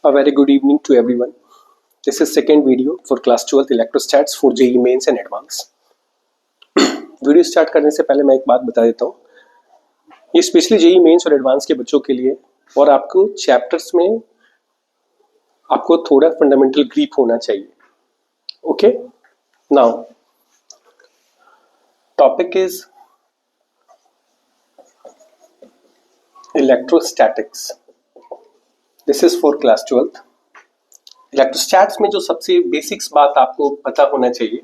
A very good evening to everyone. This is second video for class 12th electrostats for JEE mains and advance. Video start करने से पहले मैं एक बात बता देता हूँ, ये स्पेशली JEE मेंस और एडवांस के बच्चों के लिए और आपको चैप्टर्स में आपको थोड़ा फंडामेंटल ग्रीप होना चाहिए. Okay, now topic is electrostatics. This is for class 12th. इलेक्ट्रोस्टैट्स में जो सबसे बेसिक्स बात आपको पता होना चाहिए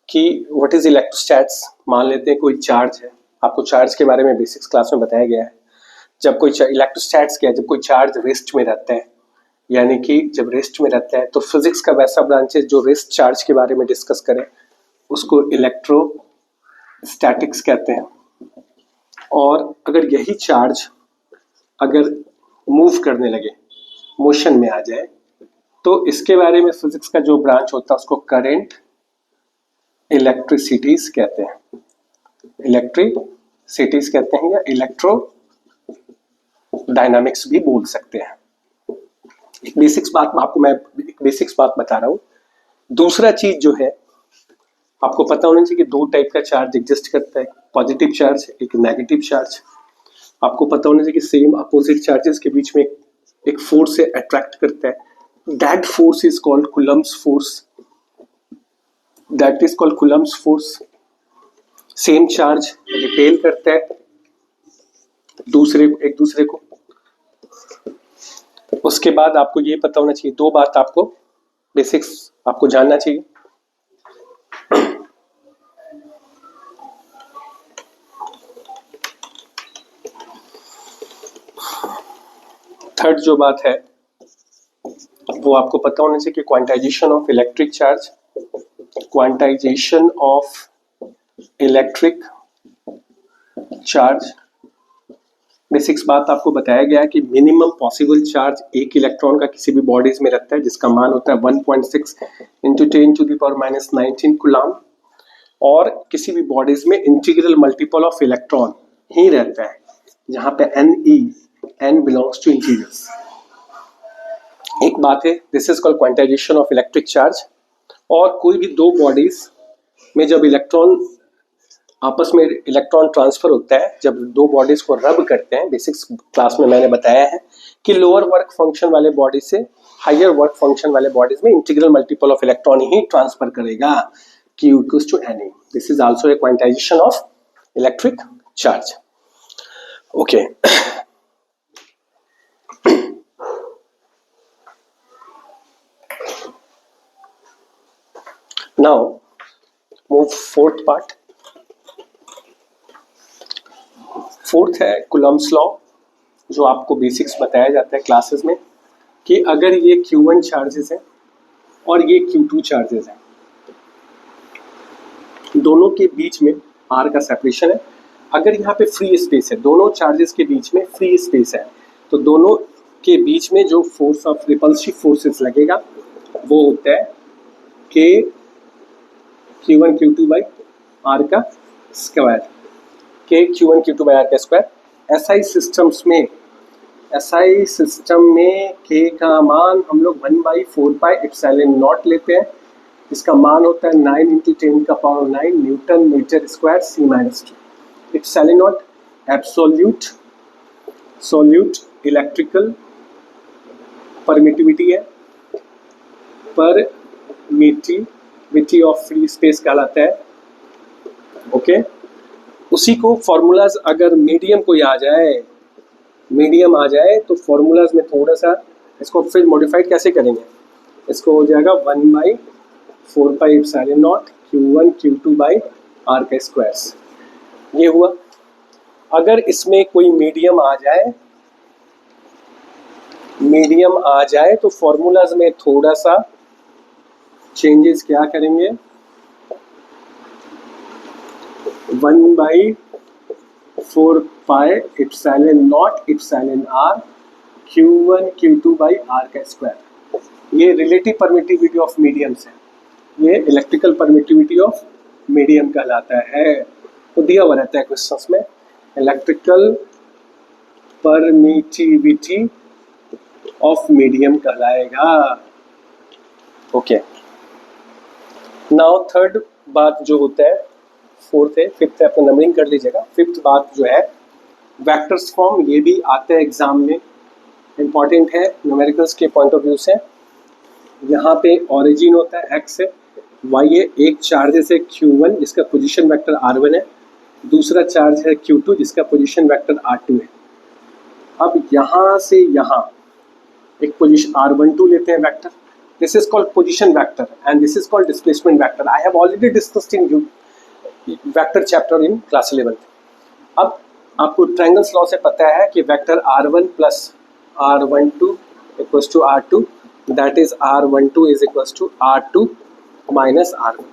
कि व्हाट इज इलेक्ट्रोस्टैट्स. मान लेते हैं कोई चार्ज है, आपको चार्ज के बारे में बेसिक्स क्लास में बताया गया है. जब कोई इलेक्ट्रोस्टैट्स क्या है, जब कोई चार्ज रेस्ट में रहता है, यानी कि जब रेस्ट में रहता है तो फिजिक्स का वैसा ब्रांच है जो रेस्ट चार्ज के बारे में डिस्कस करे उसको इलेक्ट्रोस्टैटिक्स कहते हैं. और अगर यही चार्ज अगर मूव करने लगे, मोशन में आ जाए, तो इसके बारे में फिजिक्स का जो ब्रांच होता है उसको करंट इलेक्ट्रिसिटीज कहते हैं. इलेक्ट्रिसिटीज कहते हैं या इलेक्ट्रो डायनामिक्स भी बोल सकते हैं. एक बेसिक्स बात आपको मैं एक बेसिक्स बात बता रहा हूं. दूसरा चीज जो है आपको पता होना चाहिए कि दो टाइप का चार्ज एग्जिस्ट करता है, पॉजिटिव चार्ज, एक नेगेटिव चार्ज. आपको पता होना चाहिए कि सेम अपोजिट चार्जेस के बीच में एक फोर्स से अट्रैक्ट करता है. That force is called Coulomb's force. That is called Coulomb's force. Same charge repel करता है एक दूसरे को. उसके बाद आपको ये पता होना चाहिए, दो बात आपको बेसिक्स आपको जानना चाहिए. थर्ड जो बात है वो आपको पता होना चाहिए कि quantization of electric charge, quantization of electric charge. Basics बात आपको बताया गया है कि मिनिमम पॉसिबल चार्ज एक इलेक्ट्रॉन का किसी भी बॉडीज में रहता है जिसका मान होता है 1.6 × 10⁻⁻19 कूलम. और किसी भी बॉडीज में इंटीग्रल मल्टीपल ऑफ इलेक्ट्रॉन ही रहता है जहां पे n बिलोंग्स टू इंटीजर्स. एक बात है, this is called quantization of electric charge. और कोई भी दो बॉडीज में जब इलेक्ट्रॉन आपस में इलेक्ट्रॉन ट्रांसफर होता है, जब दो बॉडीज को रब करते हैं, बेसिक्स क्लास में मैंने बताया है कि लोअर वर्क फंक्शन वाले बॉडी से हायर वर्क फंक्शन वाले बॉडीज में integral multiple of electron he transfer करेगा, Q equals to Na. This is also a quantization of electric charge. Okay, now move fourth part. Fourth है Coulomb's law, जो आपको basics बताया जाता है classes में कि अगर ये Q1 चार्जेस हैं और ये Q2 चार्जेस हैं, दोनों के बीच में R का सेपरेशन है. अगर यहाँ पे फ्री स्पेस है, दोनों चार्जेस के बीच में फ्री स्पेस है, तो दोनों के बीच में जो फोर्स ऑफ रिपल्सिव फोर्सेस लगेगा वो होता है कि Q1 Q2 बाई R का स्क्वायर. के Q1 Q2 बाई R का स्क्वायर. SI सिस्टम में K का मान हम लोग 1/4πε0 लेते हैं. इसका मान होता है 9 × 10⁹ newton metre square C-2. ε0 absolute electrical permittivity है, परमिटिविटी ऑफ फ्री स्पेस कहलाता है. ओके, उसी को फॉर्मूलाज अगर मीडियम आ जाए तो फॉर्मूलाज में थोड़ा सा इसको फिर मॉडिफाइड कैसे करेंगे, इसको हो जाएगा 1/4πε0 Q1 Q2 बाई R का स्क्वायर. ये हुआ. अगर इसमें कोई मीडियम आ जाए तो फॉर्मूलाज में थोड़ा सा चेंजेस क्या करेंगे, 1/4πε0 Q1 Q2 बाई R का स्क्वायर. ये रिलेटिव परमिटिविटी ऑफ मीडियम्स है, ये इलेक्ट्रिकल परमिटिविटी ऑफ मीडियम कहलाता है. तो दिया हुआ रहता है क्वेश्चंस में, इलेक्ट्रिकल permittivity ऑफ मीडियम कहलाएगा। ओके, नाउ थर्ड बात जो होता है, फोर्थ है, फिफ्थ है, अपना नंबरिंग कर लीजिएगा। फिफ्थ बात जो है वेक्टर्स फॉर्म, ये भी आते हैं एग्जाम में, इंपॉर्टेंट है न्यूमेरिकल्स के पॉइंट ऑफ व्यू से। यहाँ पे ओरिजिन होता है x है, y है, एक चार्जेस है q1 जिसका पोजीशन वेक्टर r1 है, दूसरा चार्ज है q2 जिसका पोजीशन वेक्टर r2 है। अब यहाँ से यहाँ एक पोजीशन r12 लेते हैं vector, this is called position vector and this is called displacement vector. I have already discussed in vector chapter in class 11। अब आपको ट्रायंगल्स लॉ से पता है कि vector r1 plus r12 equals to r2, that is r12 is equals to r2 minus r1।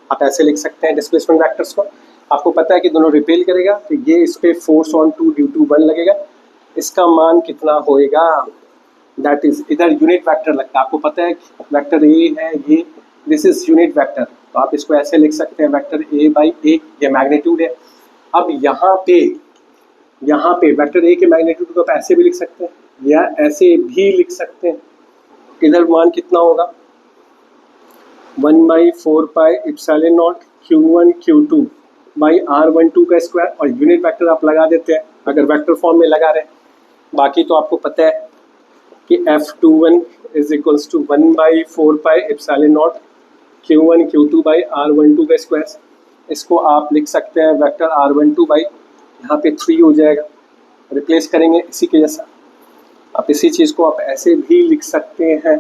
आप ऐसे लिख सकते हैं डिस्प्लेसमेंट वेक्टर्स को। आपको पता है कि दोनों रिपेल करेगा तो ये इस पे फोर्स ऑन 2 ड्यू टू 1 लगेगा, इसका मान कितना होएगा, दैट इज इधर यूनिट वेक्टर लगता है। आपको पता है वेक्टर ए है ये, दिस इज यूनिट वेक्टर, तो आप इसको ऐसे लिख सकते हैं वेक्टर ए बाई ए, ये मैग्नीट्यूड है। अब यहाँ पे वेक्टर ए के मैग्नीट्यूड को आप ऐसे भी लिख सकते हैं या ऐसे भी लिख सकते हैं। इधर मान कितना होगा 1/4 pi epsilon naught q1 q2 by r12 का स्क्वायर, और यूनिट वेक्टर आप लगा देते हैं अगर वेक्टर फॉर्म में लगा रहे हैं। बाकी तो आपको पता है कि f21 is equals to 1/4 pi epsilon naught q1 q2 by r12 का स्क्वायर। इसको आप लिख सकते हैं वेक्टर r12 बाई, यहाँ पे 3 हो जाएगा, रिप्लेस करेंगे इसी के जैसा। आप इसी चीज़ को आप ऐसे भी लिख सकते हैं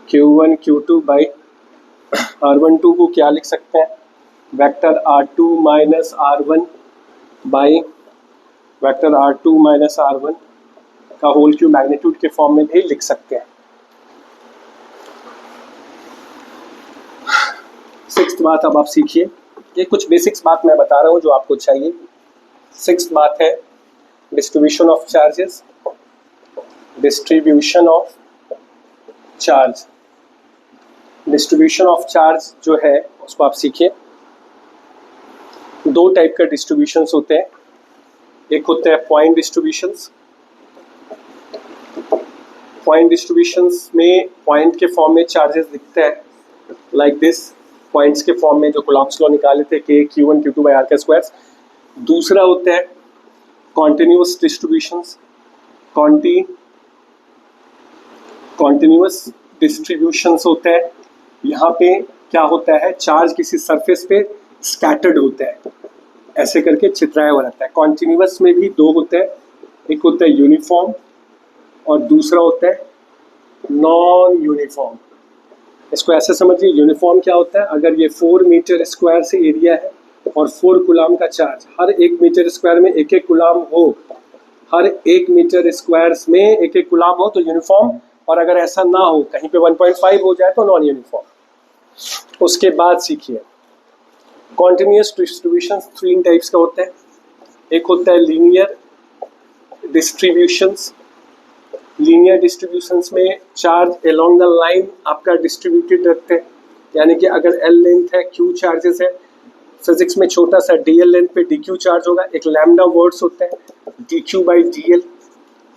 q1 q2 बाई r12 को क्या लिख सकते हैं vector r2 minus r1 by vector r2 minus r1 का होल क्यूब मैग्नीट्यूड के फॉर्म में भी लिख सकते हैं। सिक्स्थ बात अब आप सीखिए, ये कुछ बेसिक्स बात मैं बता रहा हूँ जो आपको चाहिए। सिक्स्थ बात है distribution of charges, distribution of charge. Distribution of charge जो है उसको आप सीखिए। दो टाइप का डिस्ट्रीब्यूशंस होते हैं, एक होता है पॉइंट डिस्ट्रीब्यूशंस। पॉइंट डिस्ट्रीब्यूशंस में पॉइंट के फॉर्म में चार्जेस दिखते हैं लाइक दिस, पॉइंट्स के फॉर्म में जो कूलॉम्स लॉ निकाले थे k q1 q2 by r का स्क्वायर। दूसरा होता है कॉन्टिन्यूअस डिस्ट्रीब्यूशंस। कॉन्टिन्यूअस डिस्ट्रीब्यूशंस होते हैं, यहाँ पे क्या होता है चार्ज किसी सरफेस पे स्कैटर्ड होता है, ऐसे करके चित्राया हुआ रहता है। कॉन्टिन्यूअस में भी दो होते हैं, एक होता है यूनिफॉर्म और दूसरा होता है नॉन यूनिफॉर्म। इसको ऐसे समझिए, यूनिफॉर्म क्या होता है, अगर ये 4 मीटर स्क्वायर से एरिया है और 4 कूलाम का चार्ज, हर 1 मीटर स्क्वायर में 1-1 कूलाम हो, हर 1 मीटर स्क्वायर में 1-1 कूलाम हो तो यूनिफॉर्म, और अगर ऐसा ना हो कहीं पे 1.5 हो जाए तो नॉन यूनिफॉर्म। उसके बाद सीखिए कॉन्टिन्यूअस डिस्ट्रीब्यूशन 3 टाइप्स का होता है। एक होता है लीनियर डिस्ट्रीब्यूशंस। लीनियर डिस्ट्रीब्यूशंस में चार्ज अलोंग द लाइन आपका डिस्ट्रीब्यूटेड रखते हैं, यानी कि अगर L लेंथ है, Q चार्जेस है, फिजिक्स में छोटा सा DL लेंथ पे DQ चार्ज होगा, एक लैम्डा वर्ड्स होता है DQ बाई DL,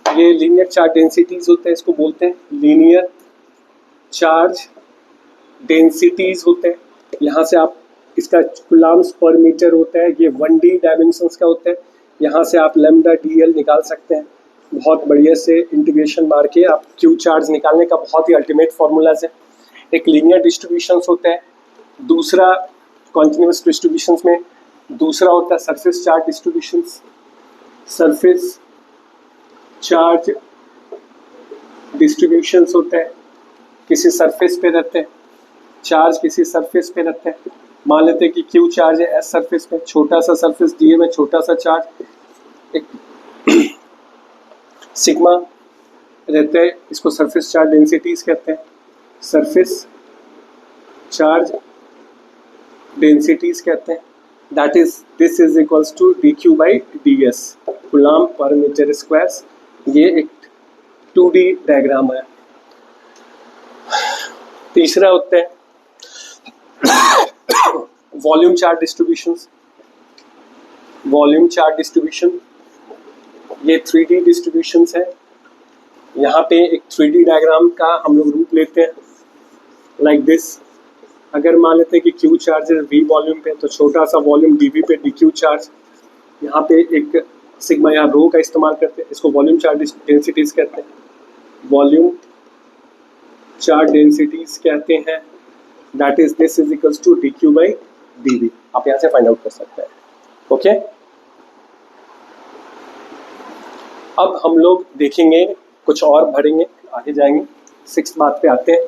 ये लीनियर चार्ज डेंसिटीज होते हैं, इसको बोलते हैं लीनियर चार्ज डेंसिटीज होते हैं। यहाँ से आप इसका कूलम्स पर मीटर होता है, ये 1D डायमेंशंस का होता है, यहाँ से आप लैम्डा DL निकाल सकते हैं। बहुत बढ़िया से इंटीग्रेशन मार के आप Q चार्ज निकालने का बहुत ही अल्टीमेट फार्मूलाज है। एक लीनियर डिस्ट्रीब्यूशंस होता है, दूसरा कॉन्टिन्यूअस डिस्ट्रीब्यूशंस में दूसरा होता है surface charge distributions. Surface charge distributions होते हैं, किसी सरफेस पे रहते हैं, चार्ज किसी सरफेस पे रहते हैं। मान लेते हैं कि Q चार्ज है S सरफेस पे, छोटा सा सरफेस दिए में छोटा सा चार्ज, एक सिग्मा रहते हैं, इसको सरफेस चार्ज डेंसिटीज कहते हैं। सरफेस चार्ज डेंसिटीज कहते हैं, that is this is equals to dq by ds, coulomb पर मीटर स्क्वायर। ये एक 2D डायग्राम है। तीसरा होता है volume charge distributions. Volume charge distribution ये 3D डिस्ट्रीब्यूशंस है, यहाँ पे एक 3D डायग्राम का हम लोग रूप लेते हैं लाइक दिस। अगर मान लेते हैं कि क्यू चार्ज है वी वॉल्यूम पे, तो छोटा सा वॉल्यूम dv पे dq चार्ज, यहाँ पे एक सिग्मा या रो का इस्तेमाल करते हैं, इसको वॉल्यूम चार्ज डेंसिटीज कहते हैं, वॉल्यूम चार्ज डेंसिटीज कहते हैं। That is this is equals to dq by dv। आप यहाँ से फाइंड आउट कर सकते हैं। ओके, अब हम लोग देखेंगे कुछ और भरेंगे, आगे जाएंगे। 6 बात पे आते हैं।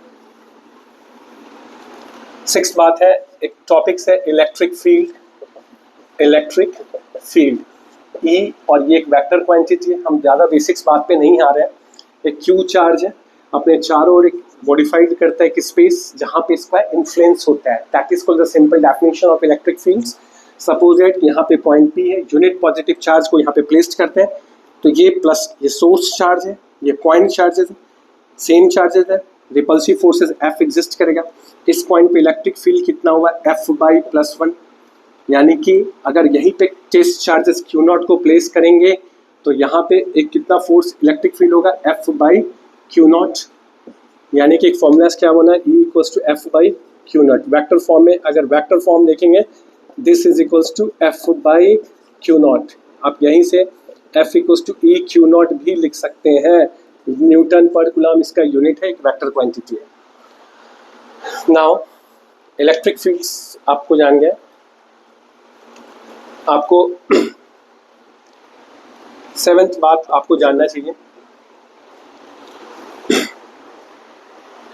6 बात है, एक टॉपिक है electric field. Electric field E, और ये एक वेक्टर क्वांटिटी है। हम ज़्यादा बेसिक्स बात पे नहीं आ रहे हैं। एक क्यू चार्ज है, अपने चारों ओर एक मॉडिफाइड करता है एक स्पेस जहाँ पे इसका इन्फ्लुएंस होता है। That is called the simple definition of electric fields. Suppose that यहाँ पे पॉइंट पी है, यूनिट पॉजिटिव चार्ज को यहाँ पे प्लेस्ड करते हैं, तो ये प्लस, ये सोर्स चार्ज है, ये पॉइंट चार्जेस है, सेम चार्जेस है, रिपल्सिव फोर्सेस एफ एग्जिस्ट करेगा। इस पॉइंट पे इलेक्ट्रिक फील्ड कितना हुआ, एफ बाई प्लस 1। यानी कि अगर यहीं पे टेस्ट चार्जेस क्यू नॉट को प्लेस करेंगे तो यहाँ पे एक कितना फोर्स इलेक्ट्रिक फील्ड होगा, एफ बाई क्यू नॉट। यानी कि एक फॉर्मूला क्या बना, E equals to F by Q naught. Vector form में अगर वैक्टर फॉर्म देखेंगे, this is equals to F by Q naught. आप यहीं से F equals to E Q naught भी लिख सकते हैं। न्यूटन पर कूलम इसका यूनिट है, एक वेक्टर क्वांटिटी है। नाउ इलेक्ट्रिक फील्ड्स आपको जान गए। आपको 7th बात आपको जानना चाहिए,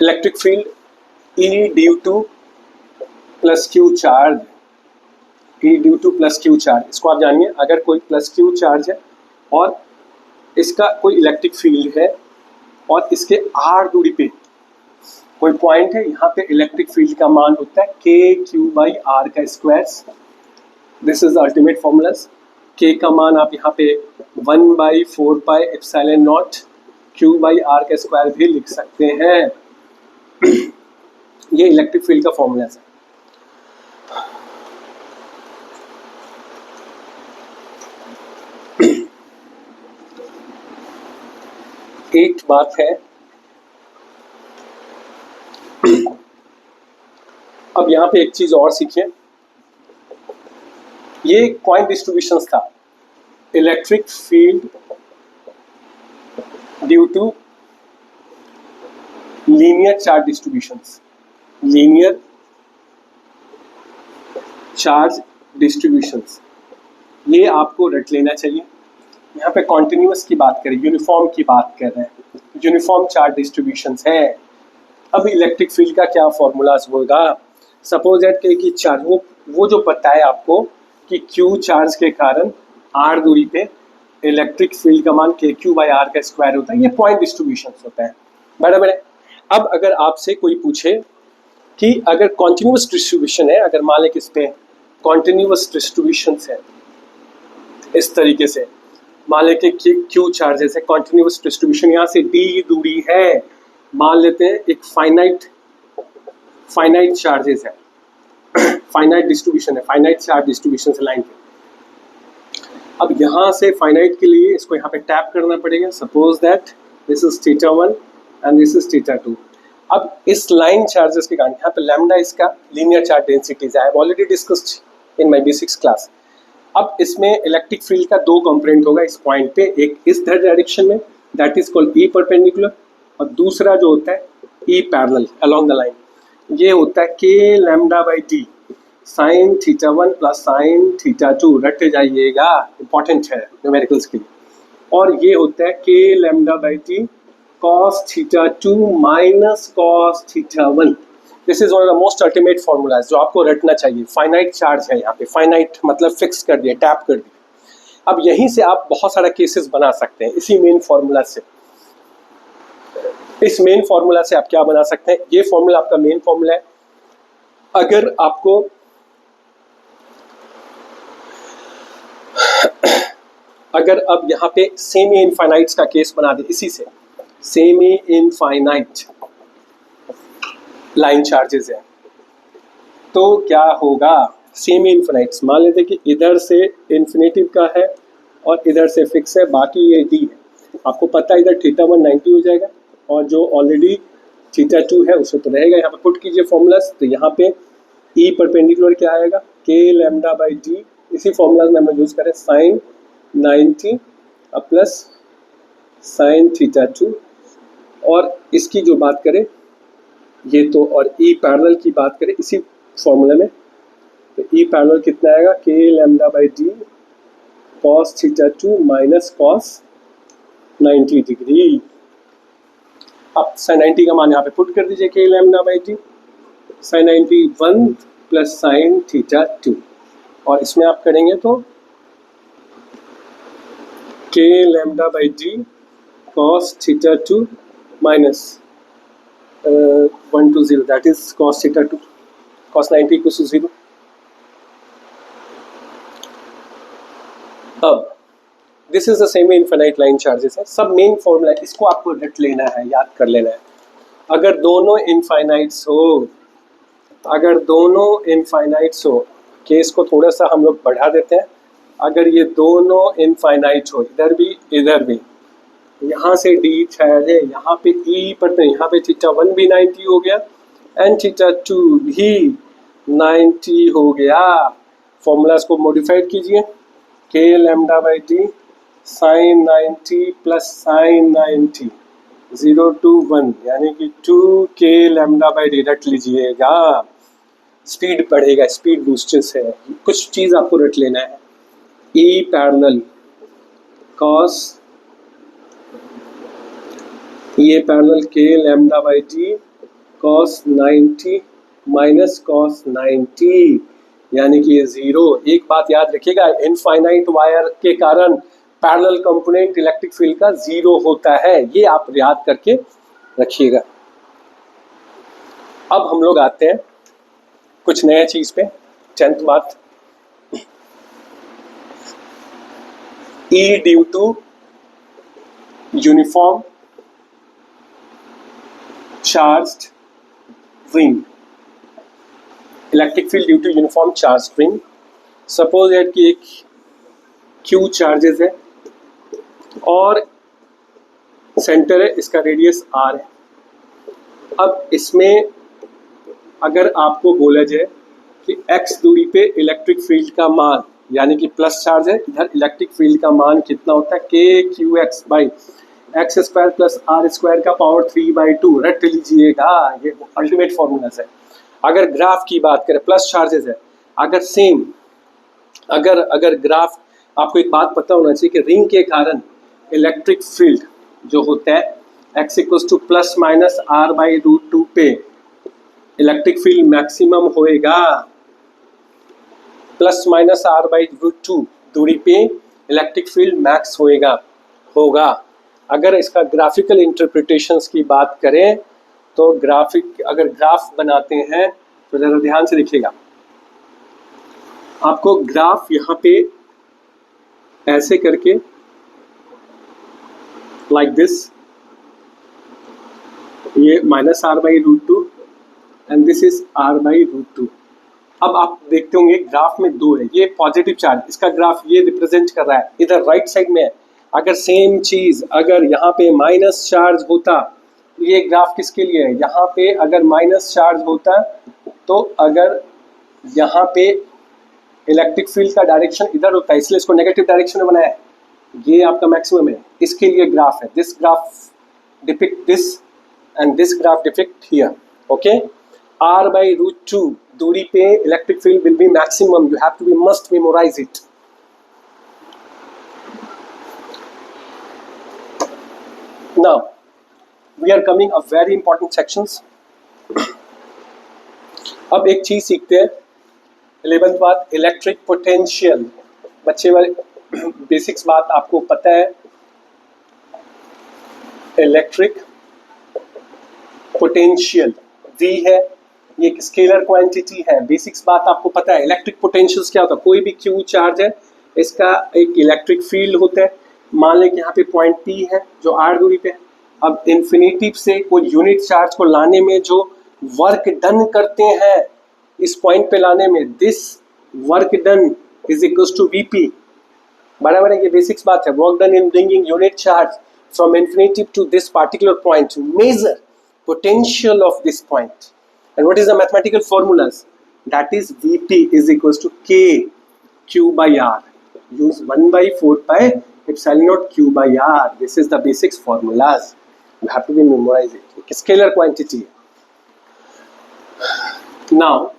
electric field E due two plus Q charge. E due two plus Q charge, इसको आप जानिए। अगर कोई प्लस क्यू चार्ज है और इसका कोई इलेक्ट्रिक फील्ड है और इसके r दूरी पे कोई पॉइंट है, यहाँ पे इलेक्ट्रिक फील्ड का मान होता है k q बाई r का square. This is ultimate formulas. k का मान आप यहाँ पे 1/4 pi epsilon not q by r का स्क्वायर भी लिख सकते हैं। ये इलेक्ट्रिक फील्ड का फॉर्मूला है। एक बात है, अब यहाँ पे एक चीज और सीखिए। ये पॉइंट डिस्ट्रीब्यूशंस था, electric field due to linear charge distributions. Linear charge distributions, ये आपको रट लेना चाहिए। यहाँ पे कॉन्टिन्यूअस की बात करें, यूनिफॉर्म की बात कर रहे हैं, यूनिफॉर्म चार्ज डिस्ट्रीब्यूशंस है। अब इलेक्ट्रिक फील्ड का क्या फॉर्मूलाज होगा। सपोज दैट कि चार्ज वो जो पता है आपको कि क्यू चार्ज के कारण आर दूरी पे इलेक्ट्रिक फील्ड का मान के क्यू बाई आर का स्क्वायर होता है। ये पॉइंट डिस्ट्रीब्यूशंस होता है, बराबर है। अब अगर आपसे कोई पूछे कि अगर कॉन्टिन्यूअस डिस्ट्रीब्यूशन है, अगर मान लें कि इस पे कॉन्टिन्यूअस डिस्ट्रीब्यूशंस है, इस तरीके से मान लेते कि क्यू चार्जेस है, कॉन्टिन्यूअस डिस्ट्रीब्यूशन, यहाँ से डी दूरी है, मान लेते हैं एक फाइनाइट चार्जेस है, फाइनाइट डिस्ट्रीब्यूशन है, फाइनाइट चार्ज डिस्ट्रीब्यूशन से लाइन पे। अब यहाँ से फाइनाइट के लिए इसको यहाँ पे टैप करना पड़ेगा। Suppose that this is θ1 and this is θ2। अब इस लाइन चार्जेस के कारण यहाँ पे लैम्डा इसका लीनियर चार्ज डेंसिटीज है, आई have already discussed in my basics class. अब इसमें इलेक्ट्रिक फील्ड का 2 कंपोनेंट होगा इस पॉइंट पे, एक इस डायरेक्शन में that is called E perpendicular, और दूसरा जो होता है E parallel along the line, ये होता है k lambda by T sine θ1 plus sine θ2। रट जाइएगा, इंपॉर्टेंट है न्यूमेरिकल्स के लिए। और ये होता है k lambda by T cos θ2 minus cos θ1। This is one of the most ultimate formulas जो आपको रटना चाहिए। फाइनाइट चार्ज है यहाँ पे, फाइनाइट मतलब फिक्स कर दिया, टैप कर दिया। अब यहीं से आप बहुत सारा केसेस बना सकते हैं इसी मेन फॉर्मूला से। इस मेन फॉर्मूला से आप क्या बना सकते हैं, ये फॉर्मूला आपका मेन फॉर्मूला है। अगर आपको अगर अब यहाँ पे सेमी इनफाइनाइट्स का केस बना दे, इसी से सेमी इनफाइनाइट लाइन चार्जेस है, तो क्या होगा। सेमी इनफिनाइट्स मान लेते कि इधर से इन्फिनेटिव का है और इधर से फिक्स है, बाकी ये डी है। आपको पता है इधर θ1 90 हो जाएगा और जो ऑलरेडी θ2 है उसमें तो रहेगा। यहाँ पे पुट कीजिए फॉर्मूलाज, तो यहाँ पे E परपेंडिकुलर क्या आएगा, k लैम्डा बाई डी, इसी फॉर्मूलाज में हम यूज करें साइन 90 प्लस साइन θ2, और इसकी जो बात करें ये तो, और E पैरेलल की बात करें इसी फॉर्मूले में, तो E पैरेलल कितना आएगा, k lambda by D cos θ2 minus cos 90 degree. अब साइन 90 का मान यहाँ पे पुट कर दीजिए, k lambda by D sine 90 1 plus sine θ2, और इसमें आप करेंगे तो k lambda by D cos θ2 minus 1 to 0, that is cos θ2 cos 90 equals to 0। अब this is the semi infinite line charges है, सब मेन फॉर्मूला है, इसको आपको रट लेना है, याद कर लेना है। अगर दोनों इनफाइनाइट्स हो, अगर दोनों इनफाइनाइट्स हो, केस को थोड़ा सा हम लोग बढ़ा देते हैं, अगर ये दोनों इनफाइनाइट हो, इधर भी यहाँ से डी है, यहाँ पे ई पर, तो यहाँ पे θ1 भी 90 हो गया एंड θ2 भी 90 हो गया। फॉर्मूलाज को मॉडिफाइड कीजिए, k lambda by D sine 90 plus sine 90 0 to 1 यानी कि 2k लैम्डा बाई डी रट लीजिएगा, स्पीड बढ़ेगा, स्पीड बूस्टर्स है, कुछ चीज़ आपको रट लेना है। E पैरेलल कॉस, ये parallel k lambda by D cos 90 minus cos 90 यानी कि ये 0। एक बात याद रखिएगा, इनफाइनाइट वायर के कारण पैरेलल कंपोनेंट इलेक्ट्रिक फील्ड का 0 होता है, ये आप याद करके रखिएगा। अब हम लोग आते हैं कुछ नया चीज पे, 10th बात, E due to uniform charged ring, electric field due to uniform charge ring. Suppose that कि एक Q चार्जेस है और सेंटर है, इसका रेडियस R है। अब इसमें अगर आपको बोला जाए कि x दूरी पे इलेक्ट्रिक फील्ड का मान, यानी कि प्लस चार्ज है, इधर इलेक्ट्रिक फील्ड का मान कितना होता है, KQX by X square plus R square का पावर 3/2, रट लीजिएगा, ये अल्टीमेट फॉर्मूलाज है। अगर ग्राफ की बात करें, प्लस चार्जेस है, अगर सेम, अगर ग्राफ, आपको एक बात पता होना चाहिए कि रिंग के कारण इलेक्ट्रिक फील्ड जो होता है x equals to plus minus R by root 2 पे इलेक्ट्रिक फील्ड मैक्सिमम होएगा, plus minus R by root 2 दूरी पे इलेक्ट्रिक फील्ड मैक्स होगा। अगर इसका ग्राफिकल इंटरप्रिटेशंस की बात करें तो अगर ग्राफ बनाते हैं तो ज़रा ध्यान से देखिएगा, आपको ग्राफ यहाँ पे ऐसे करके लाइक दिस, ये minus R by root 2 and this is R by root 2। अब आप देखते होंगे ग्राफ में 2 है, ये पॉजिटिव चार्ज, इसका ग्राफ ये रिप्रेजेंट कर रहा है, इधर राइट साइड में है। अगर सेम चीज अगर यहाँ पे माइनस चार्ज होता, ये ग्राफ किसके लिए है, यहाँ पे अगर माइनस चार्ज होता तो अगर यहाँ पे इलेक्ट्रिक फील्ड का डायरेक्शन इधर होता है, इसलिए इसको नेगेटिव डायरेक्शन में बनाया है, ये आपका मैक्सिमम है, इसके लिए ग्राफ है। This graph depict this and this graph depict here, okay. r by root 2 दूरी पे electric field will be maximum, you have to be must memorise it. Now we are coming a very important sections। अब एक चीज सीखते हैं, 11th बात, electric potential. बच्चे वाले बेसिक्स बात आपको पता है, इलेक्ट्रिक पोटेंशियल V है, ये एक स्केलर क्वांटिटी है, बेसिक्स बात आपको पता है। इलेक्ट्रिक पोटेंशियल्स क्या होता है, कोई भी Q चार्ज है, इसका एक इलेक्ट्रिक फील्ड होता है, मान लें कि यहाँ पे पॉइंट P है जो r दूरी पे है। अब इन्फिनिटी से कोई यूनिट चार्ज को लाने में जो वर्क डन करते हैं इस पॉइंट पे लाने में, this work done is equals to Vp, बराबर है, ये बेसिक्स बात है। Work done in bringing unit charge from infinitive to this particular point to measure potential of this point. And what is the mathematical formulas? That is Vp is equals to K Q by R. Use 1 by 4 pi epsilon naught Q by R. This is the basics formulas. You have to be memorize it. Scalar quantity. Now,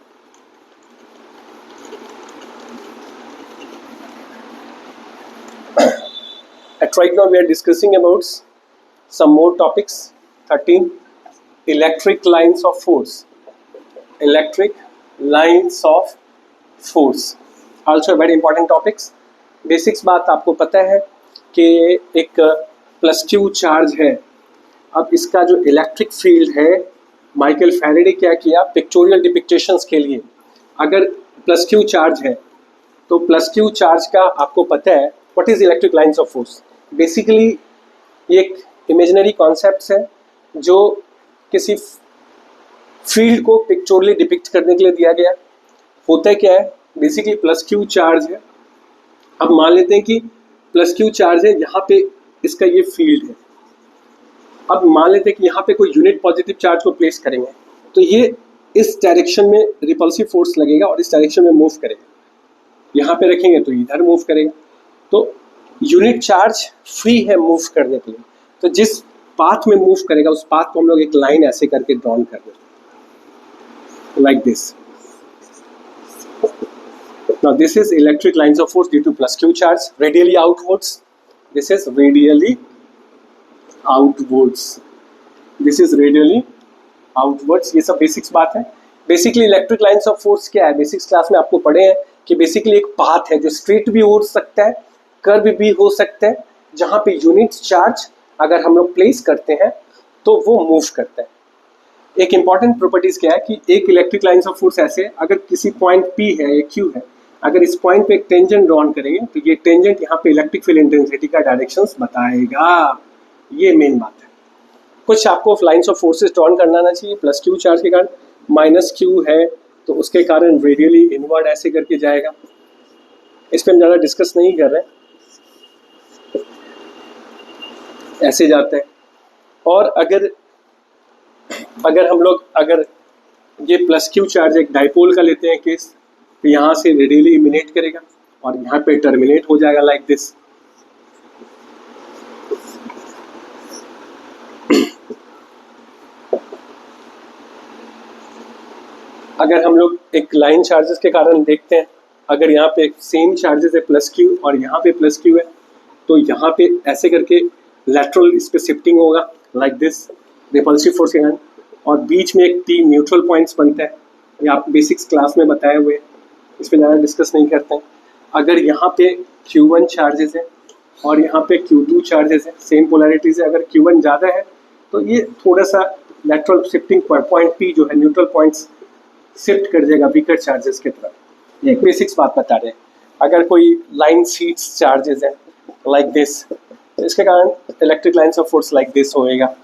at right now we are discussing about some more topics. 13 electric lines of force. Electric lines of force also very important topics. Basics बात आपको पता है कि एक plus Q charge है. अब इसका जो इलेक्ट्रिक फील्ड है, माइकल फैराडे क्या किया पिक्टोरियल डिपिक्टेशंस के लिए, अगर प्लस क्यू चार्ज है तो प्लस क्यू चार्ज का आपको पता है what is electric lines of force. Basically ये एक इमेजिनरी कॉन्सेप्ट है जो किसी फील्ड को पिक्चोरली डिपिक्ट करने के लिए दिया गया. होता क्या है, बेसिकली प्लस क्यू चार्ज है. अब मान लेते हैं कि प्लस क्यू चार्ज है, यहाँ पे इसका ये फील्ड है. अब मान लेते हैं कि यहाँ पे कोई यूनिट पॉजिटिव चार्ज को प्लेस करेंगे तो ये इस डायरेक्शन में रिपल्सिव फोर्स लगेगा और इस डायरेक्शन में मूव करेगा. यहाँ पे रखेंगे तो इधर मूव करेगा. तो यूनिट चार्ज फ्री है मूव करने के लिए, तो जिस पाथ में मूव करेगा उस पाथ को हम लोग एक लाइन ऐसे करके ड्रॉन कर देते हैं like this. Now this is electric lines of force due to plus Q charge radially outwards. This is radially outwards. This is radially outwards. ये सब बेसिक्स बात है. Basically electric lines of force क्या है, basics class में आपको पढ़े हैं कि बेसिकली एक पाथ है जो स्ट्रेट भी हो सकता है, कर्व भी हो सकता है, जहाँ पे यूनिट चार्ज अगर हम लोग प्लेस करते हैं तो वो मूव करता है. एक इंपॉर्टेंट प्रॉपर्टीज क्या है कि एक इलेक्ट्रिक लाइंस ऑफ फोर्स ऐसे, अगर किसी पॉइंट P है या Q है, अगर इस पॉइंट पे एक टेंजेंट ड्रॉन करेंगे तो ये टेंजेंट यहाँ पे इलेक्ट्रिक फील्ड इंटेंसिटी का डायरेक्शंस बताएगा. ये मेन बात है. कुछ आपको लाइंस ऑफ फोर्सेस ड्रॉन करना आना चाहिए. प्लस क्यू चार्ज के कारण माइनस क्यू है तो उसके कारण रेडियली इनवर्ड ऐसे करके जाएगा. इस पर हम ज़्यादा डिस्कस नहीं कर रहे, ऐसे जाते हैं. और अगर हम लोग अगर ये प्लस क्यू चार्ज एक डाइपोल का लेते हैं केस, तो यहाँ से रेडियली इमिनेट करेगा और यहाँ पे टर्मिनेट हो जाएगा लाइक दिस. अगर हम लोग एक लाइन चार्जेस के कारण देखते हैं, अगर यहाँ पे सेम चार्जेस है प्लस क्यू और यहाँ पे प्लस क्यू है, तो यहाँ पे ऐसे करके लैटरल इस पे शिफ्टिंग होगा लाइक दिस रिपल्सिव फोर्स के कारण, और बीच में एक T न्यूट्रल पॉइंट्स बनता है. ये आप बेसिक्स क्लास में बताए हुए, इस पर ज़्यादा डिस्कस नहीं करते हैं. अगर यहाँ पे Q1 चार्जेस है और यहाँ पे Q2 चार्जेस है, सेम पोलैरिटीज है, अगर Q1 ज़्यादा है तो ये थोड़ा सा लैटरल शिफ्टिंग पॉइंट P जो है न्यूट्रल पॉइंट्स शिफ्ट कर जाएगा वीकर चार्जेस की तरफ. ये एक बेसिक्स बात बता रहे हैं. अगर कोई लाइन सीट्स चार्जेस है लाइक दिस, तो इसके कारण electric lines of force like this होएगा.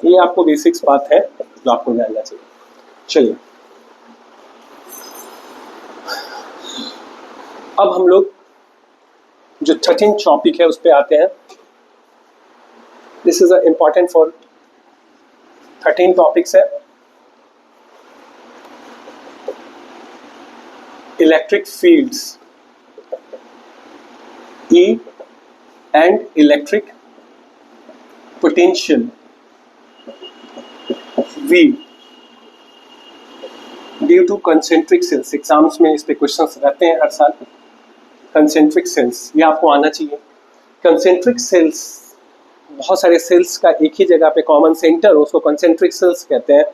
ये आपको बेसिक्स बात है जो आपको जानना चाहिए. चलिए अब हम लोग जो 13 टॉपिक है उस पे आते हैं. This is important for 13 topics है. Electric fields E and electric potential V due to concentric cells. Exams में इस पे क्वेश्चंस रहते हैं हर साल. कंसेंट्रिक सेल्स ये आपको आना चाहिए. कंसेंट्रिक सेल्स बहुत सारे सेल्स का एक ही जगह पे कॉमन सेंटर हो, उसको कंसेंट्रिक सेल्स कहते हैं.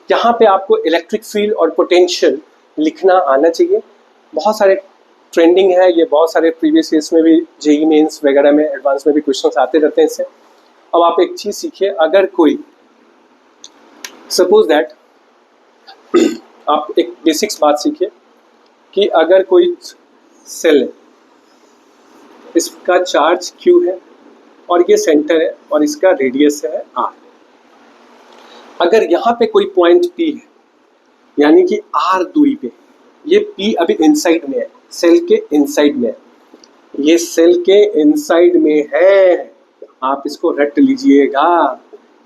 यहाँ पे आपको इलेक्ट्रिक फील्ड और पोटेंशियल लिखना आना चाहिए. बहुत सारे ट्रेंडिंग है ये, बहुत सारे प्रीवियस ईयर्स में भी जेई मेंस वगैरह में एडवांस में भी क्वेश्चंस आते रहते हैं इससे. अब आप एक चीज़ सीखिए, अगर कोई सपोज दैट आप एक बेसिक्स बात सीखिए कि अगर कोई सेल है, इसका चार्ज Q है और ये सेंटर है और इसका रेडियस है R. अगर यहाँ पे कोई पॉइंट P है यानी कि R दूरी पे, ये P अभी इनसाइड में है, सेल के इनसाइड में है, ये सेल के इनसाइड में है आप इसको रट लीजिएगा।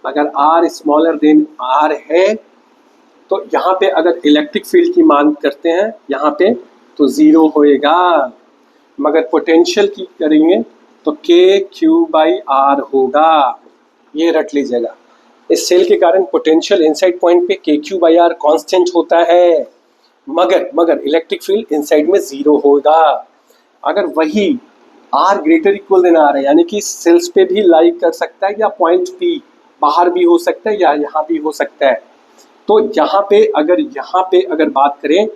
अगर R स्मॉलर देन R है तो यहाँ पे अगर इलेक्ट्रिक फील्ड की मांग करते हैं यहाँ पे तो जीरो होएगा, मगर पोटेंशियल की करेंगे तो KQ/R होगा। ये रट लीजिएगा। इस सेल के कारण पोटेंशियल इनसाइड पॉइंट पे KQ/R कांस्टेंट होता है, मगर इलेक्ट्रिक फील्ड इनसाइड में जीरो होगा। अगर वही R greater equal than R है, यानी कि सेल्स पे भी लाई कर सकता है या पॉइंट P बाहर भी हो सकता है या यहाँ भी हो सकता है। तो यहाँ पे अगर बात करें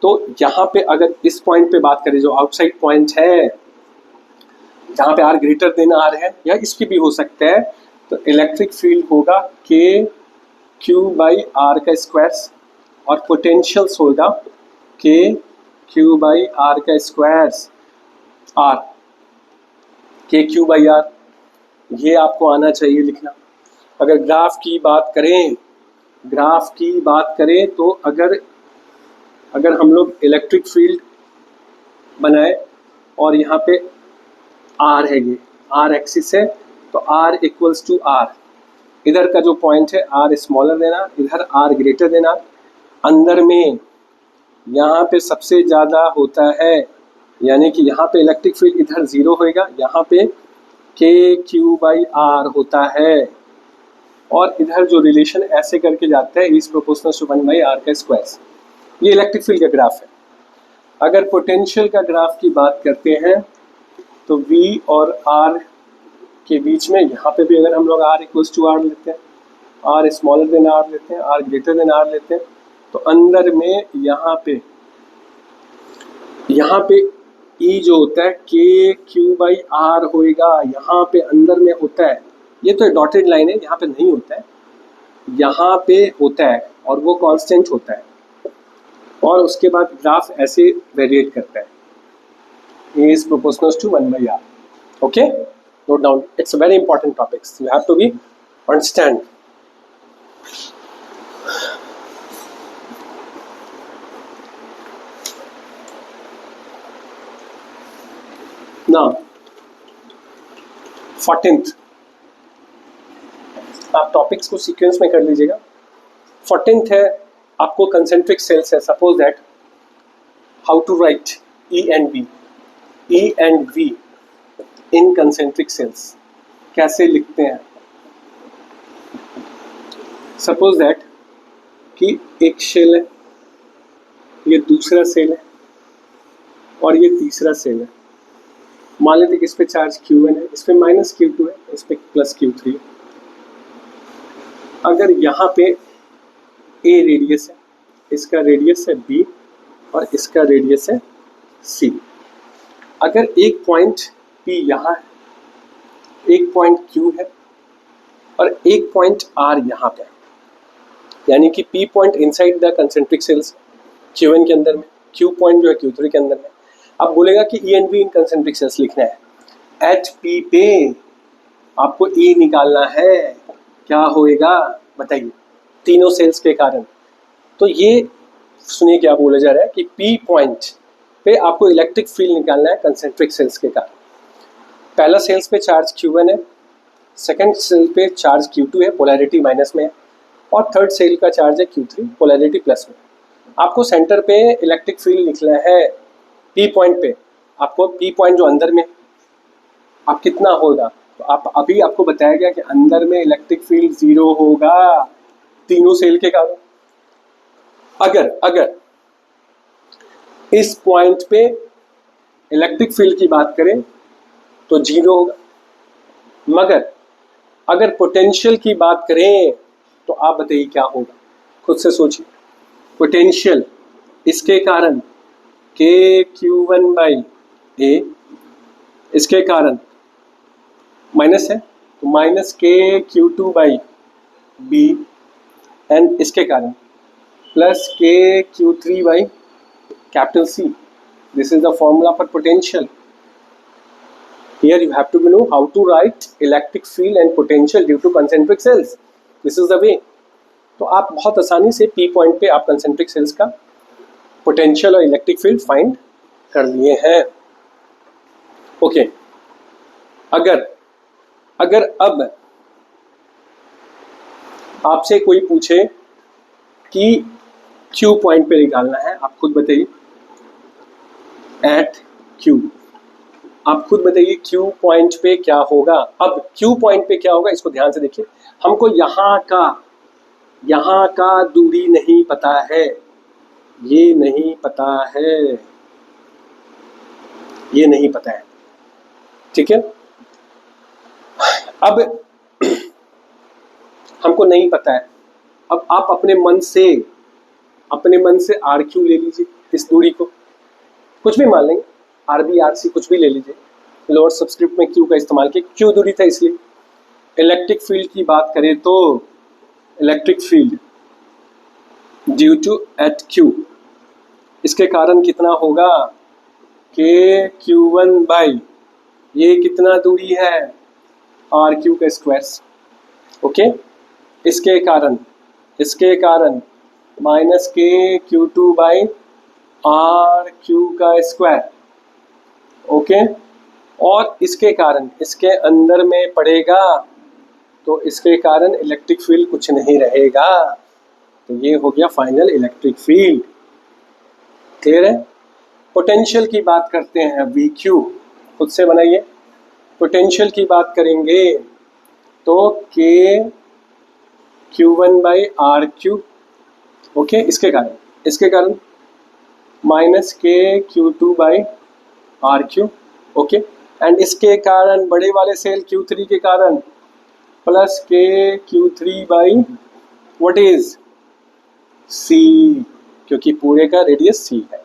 तो यहाँ पे अगर इस पॉइंट पे बात करें जो आउटसाइड पॉइंट है जहाँ पे R ग्रेटर देन R है या इसकी भी हो सकता है, तो इलेक्ट्रिक फील्ड होगा KQ/R का स्क्वायर और पोटेंशियल्स होगा KQ/R का स्क्वायर R KQ/R। ये आपको आना चाहिए लिखना। अगर ग्राफ की बात करें तो अगर हम लोग इलेक्ट्रिक फील्ड बनाए और यहाँ पे R है, ये R एक्सिस है, तो R इक्वल्स टू R, इधर का जो पॉइंट है R स्मॉलर देना, इधर R ग्रेटर देना, अंदर में यहाँ पे सबसे ज़्यादा होता है, यानी कि यहाँ पे इलेक्ट्रिक फील्ड इधर जीरो होएगा, यहाँ पे KQ/R होता है, और इधर जो रिलेशन ऐसे करके जाता है इज प्रोपोर्शनल टू 1/R का स्क्वायर। ये इलेक्ट्रिक फील्ड का ग्राफ है। अगर पोटेंशियल का ग्राफ की बात करते हैं तो V और R के बीच में यहाँ पे भी अगर हम लोग R इक्वल्स टू R लेते हैं, R स्मॉलर देन R लेते हैं, R ग्रेटर देन R लेते हैं, तो अंदर में यहाँ पे E जो होता है KQ/R होएगा, यहाँ पे अंदर में होता है। ये तो डॉटेड लाइन है, यहाँ पे नहीं होता है, यहाँ पे होता है और वो कांस्टेंट होता है, और उसके बाद ग्राफ ऐसे वेरिएट करता है, A is proportional to 1/R. Okay, note down, it's a very important topic, you have to be understand. Now 14th, आप टॉपिक्स को सीक्वेंस में कर लीजिएगा। 14th है आपको कंसेंट्रिक सेल्स है। Suppose that how to write E and V इन concentric shells, कैसे लिखते हैं। सपोज दैट कि एक सेल है, ये दूसरा सेल है और ये तीसरा सेल है। मान लेते कि इस पे चार्ज Q1 है, इस पे -Q2 है, इस पे +Q3 है। अगर यहाँ पे A रेडियस है, इसका रेडियस है B और इसका रेडियस है C। अगर एक पॉइंट P यहाँ है, एक पॉइंट Q है और एक पॉइंट R यहाँ पे, यानी कि P point inside the concentric shells Q1 के अंदर में, Q पॉइंट जो है Q3 के अंदर में। अब बोलेगा कि E and V इन कंसेंट्रिक सेल्स लिखना है। एट P पे आपको E निकालना है, क्या होएगा बताइए, तीनों सेल्स के कारण। तो ये सुनिए क्या बोला जा रहा है कि P पॉइंट पे आपको इलेक्ट्रिक फील्ड निकालना है कंसेंट्रिक सेल्स के कारण। पहला सेल्स पे चार्ज Q1 है, सेकंड सेल पे चार्ज Q2 है, पोलैरिटी माइनस में है, और थर्ड सेल का चार्ज है Q3, पोलैरिटी प्लस में। आपको सेंटर पे इलेक्ट्रिक फील्ड निकला है P पॉइंट पे, आपको P पॉइंट जो अंदर में आप कितना होगा, तो आप अभी आपको बताया गया कि अंदर में इलेक्ट्रिक फील्ड जीरो होगा तीनों सेल के कारण। अगर इस पॉइंट पे इलेक्ट्रिक फील्ड की बात करें तो जीरो होगा, मगर अगर पोटेंशियल की बात करें तो आप बताइए क्या होगा, खुद से सोचिए। पोटेंशियल इसके कारण KQ1/A, इसके कारण माइनस है तो -KQ2/B, एंड इसके कारण +KQ3/C। This is the formula for potential. Here you have to know how to write electric field and potential due to concentric cells. This is the way. तो आप बहुत आसानी से P पॉइंट पे आप concentric sales का potential और electric field find कर लिए हैं। ओके, अगर अगर अब आपसे कोई पूछे कि Q पॉइंट पे निकालना है, आप खुद बताइए, एट Q, आप खुद बताइए Q पॉइंट पे क्या होगा। अब Q पॉइंट पे क्या होगा इसको ध्यान से देखिए। हमको यहाँ का दूरी नहीं पता है, ये नहीं पता है, ये नहीं पता है, ठीक है। अब हमको नहीं पता है, अब आप अपने मन से आर क्यू ले लीजिए, इस दूरी को कुछ भी मान लेंगे, आर बी आर सी कुछ भी ले लीजिए, लोअर सबस्क्रिप्ट में क्यू का इस्तेमाल किया, क्यू दूरी था इसलिए। इलेक्ट्रिक फील्ड की बात करें तो electric field due to at Q, इसके कारण कितना होगा, के क्यू वन बाई ये कितना दूरी है, आर क्यू का स्क्वायर। ओके, इसके कारण माइनस के Q two by R Q का स्क्वायर। ओके, और इसके कारण इसके अंदर में पड़ेगा तो इसके कारण इलेक्ट्रिक फील्ड कुछ नहीं रहेगा, तो ये हो गया फाइनल इलेक्ट्रिक फील्ड। क्लियर है। पोटेंशियल की बात करते हैं, वी क्यू खुद से बनाइए। पोटेंशियल की बात करेंगे तो K Q one by R Q. Okay, इसके कारण माइनस के Q two by R Q. Okay, and इसके कारण बड़े वाले सेल क्यू थ्री के कारण प्लस के Q three by what is C, क्योंकि पूरे का रेडियस सी है।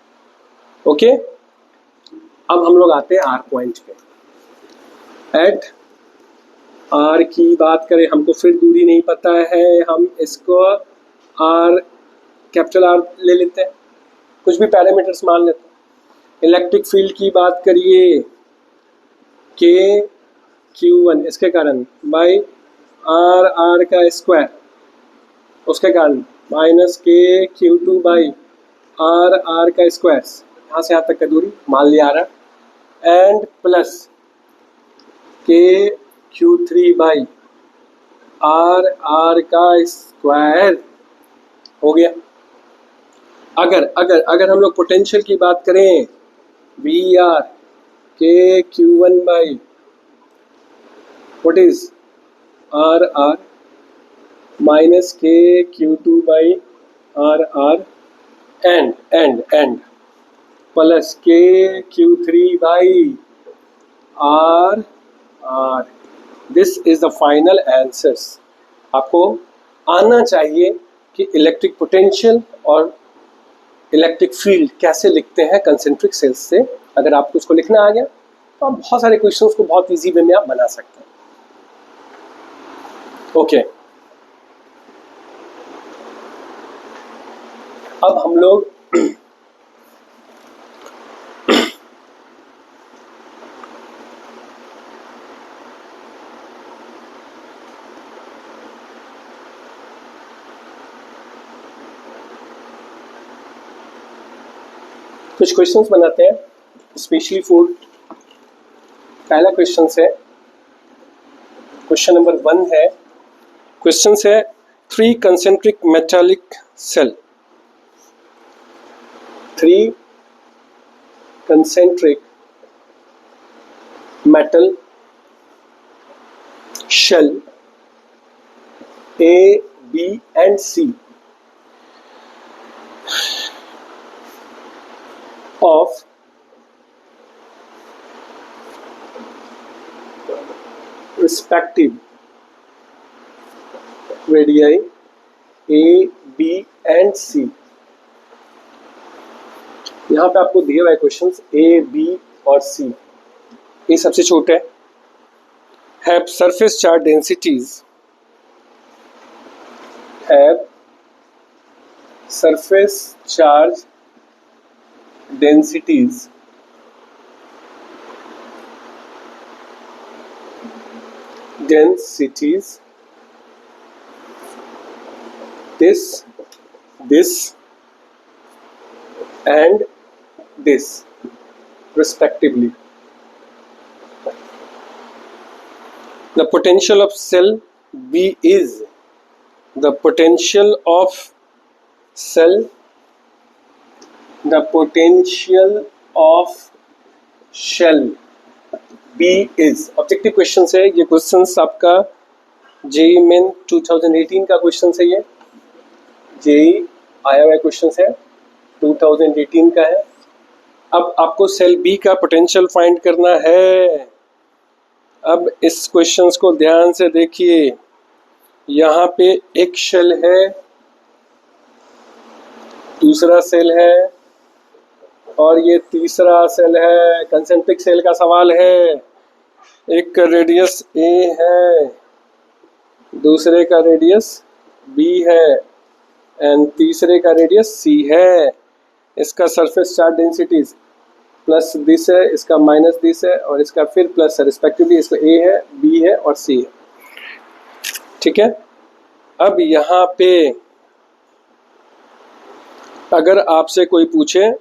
ओके, अब हम लोग आते हैं आर पॉइंट पे। एट आर की बात करें, हमको फिर दूरी नहीं पता है, हम इसको आर कैपिटल आर ले लेते हैं, कुछ भी पैरामीटर्स मान लेते हैं। इलेक्ट्रिक फील्ड की बात करिए, के क्यू वन इसके कारण बाई आर आर का स्क्वायर, उसके कारण माइनस के Q two by R R का स्क्वायर, यहाँ से यहाँ तक का दूरी मान लिया आ रहा, एंड प्लस के Q three by R R का स्क्वायर हो गया। अगर हम लोग पोटेंशियल की बात करें, V R k Q one by what is R R minus के Q two by R R and plus के Q three by R R. This is the final answers. आपको आना चाहिए कि इलेक्ट्रिक पोटेंशियल और इलेक्ट्रिक फील्ड कैसे लिखते हैं कंसेंट्रिक सेल्स से। अगर आपको उसको लिखना आ गया तो आप बहुत सारे क्वेश्चंस को बहुत इजी वे में आप बना सकते हैं। ओके, अब हम लोग कुछ क्वेश्चंस बनाते हैं स्पेशली फूड। पहला क्वेश्चन है, क्वेश्चन नंबर 1 है, क्वेश्चन है 3 concentric metallic shell, 3 concentric metal shell A, B and C of respective radii A, B and C। यहाँ पे आपको दिए हुए क्वेश्चंस A, B और C। ये सबसे छोटे हैं। Have surface charge densities, have surface charge densities this and this respectively। The potential of cell B is the potential of cell, the potential of shell B is। Objective question है ये, question आपका JEE main 2018 का question है, ये JEE आया हुआ question है, 2018 का है। अब आपको सेल बी का पोटेंशियल फाइंड करना है। अब इस क्वेश्चंस को ध्यान से देखिए, यहाँ पे एक शेल है, दूसरा सेल है और ये तीसरा सेल है। कंसेंट्रिक सेल का सवाल है। एक का रेडियस ए है, दूसरे का रेडियस बी है एंड तीसरे का रेडियस सी है। इसका surface charge density plus this है, इसका माइनस दिस है और इसका फिर प्लस है रिस्पेक्टिवली। इसको ए है, बी है और सी है, ठीक है। अब यहाँ पे अगर आपसे कोई पूछे